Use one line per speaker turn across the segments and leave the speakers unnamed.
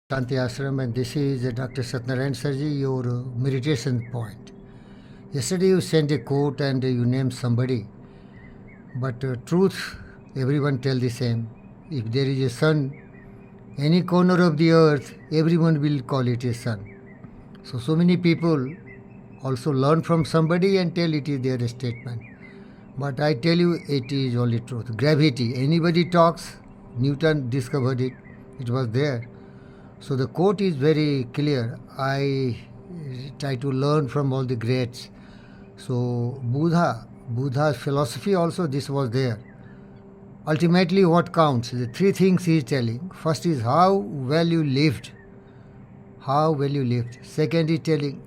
Shanti Ashram, and this is Dr. Satnarayan Sarji, your meditation point. Yesterday you sent a quote and you named somebody, but truth, everyone tell the same. If there is a sun, any corner of the earth, everyone will call it a sun. So many people also learn from somebody and tell it is their statement. But I tell you, it is only truth. Gravity, anybody talks, Newton discovered it, it was there. So the quote is very clear. I try to learn from all the greats. So Buddha's philosophy also, this was there. Ultimately what counts? The three things he is telling. First is how well you lived. How well you lived. Second is telling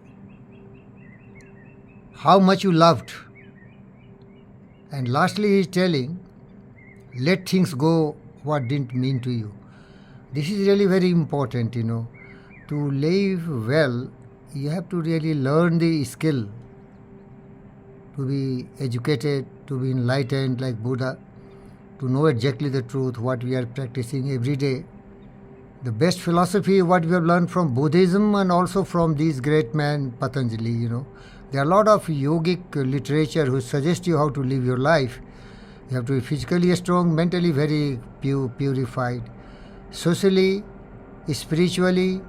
how much you loved. And lastly he is telling, let things go what didn't mean to you. This is really very important, To live well, you have to really learn the skill to be educated, to be enlightened like Buddha, to know exactly the truth, what we are practicing every day. The best philosophy, what we have learned from Buddhism and also from these great men, Patanjali, There are a lot of yogic literature who suggest you how to live your life. You have to be physically strong, mentally very purified. Socially, spiritually,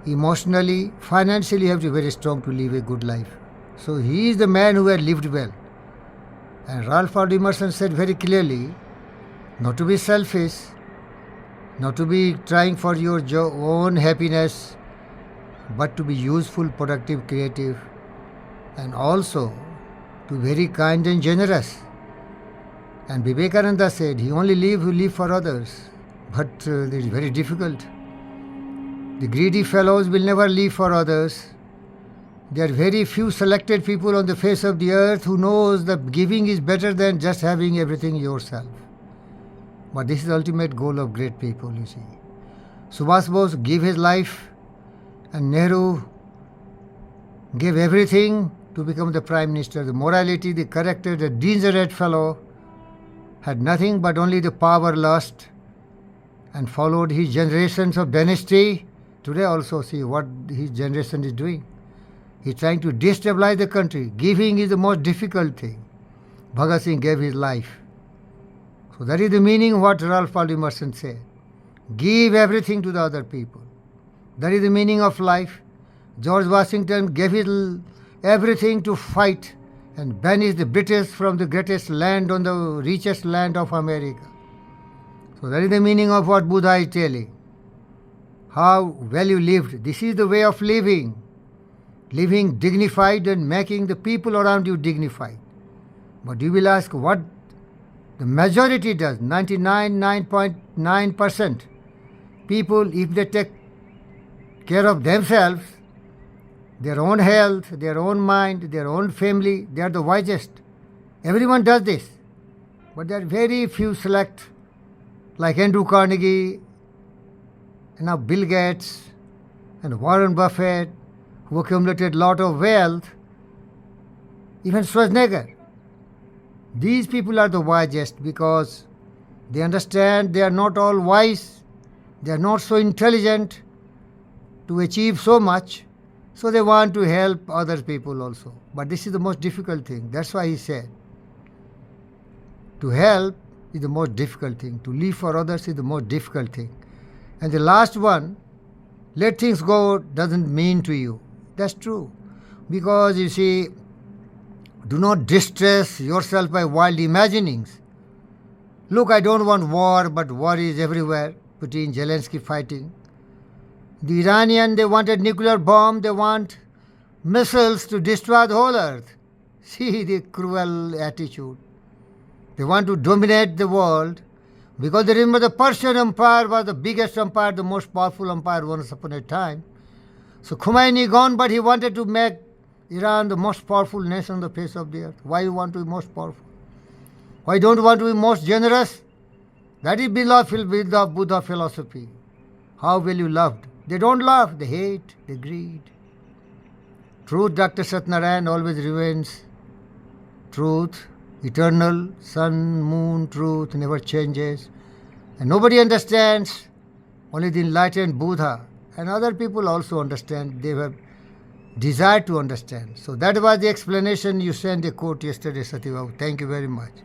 emotionally, financially, you have to be very strong to live a good life. So he is the man who had lived well. And Ralph Waldo Emerson said very clearly, not to be selfish, not to be trying for your own happiness, but to be useful, productive, creative, and also to be very kind and generous. And Vivekananda said, he only live who live for others. But it is very difficult. The greedy fellows will never live for others. There are very few selected people on the face of the earth who knows that giving is better than just having everything yourself. But this is the ultimate goal of great people, you see. Subhash Bose gave his life, and Nehru gave everything to become the Prime Minister. The morality, the character, the degenerate fellow had nothing but only the power lust, and followed his generations of dynasty. Today also see what his generation is doing. He is trying to destabilize the country. Giving is the most difficult thing. Bhagat Singh gave his life. So that is the meaning of what Ralph Waldo Emerson said. Give everything to the other people. That is the meaning of life. George Washington gave his everything to fight and banish the British from the greatest land on the richest land of America. So that is the meaning of what Buddha is telling. How well you lived. This is the way of living. Living dignified and making the people around you dignified. But you will ask what the majority does. 99.9% people, if they take care of themselves, their own health, their own mind, their own family, they are the wisest. Everyone does this. But there are very few select, like Andrew Carnegie, and now Bill Gates, and Warren Buffett, who accumulated a lot of wealth, even Schwarzenegger. These people are the wisest because they understand they are not all wise, they are not so intelligent to achieve so much, so they want to help other people also. But this is the most difficult thing. That's why he said, to help is the most difficult thing. To live for others is the most difficult thing. And the last one, let things go doesn't mean to you. That's true. Because you see, do not distress yourself by wild imaginings. Look, I don't want war, but war is everywhere. Putin, Zelensky fighting. The Iranian, they wanted nuclear bomb, they want missiles to destroy the whole earth. See the cruel attitude. They want to dominate the world because they remember the Persian Empire was the biggest empire, the most powerful empire once upon a time. So Khomeini gone, but he wanted to make Iran the most powerful nation on the face of the earth. Why you want to be most powerful? Why don't you want to be most generous? That is Buddha philosophy. How will you loved? They don't love, they hate, they greed. Truth, Dr. Satnarayan always remains truth. Eternal, sun, moon, truth never changes. And nobody understands, only the enlightened Buddha and other people also understand. They have desire to understand. So that was the explanation. You sent a quote yesterday, Satyababu. Thank you very much.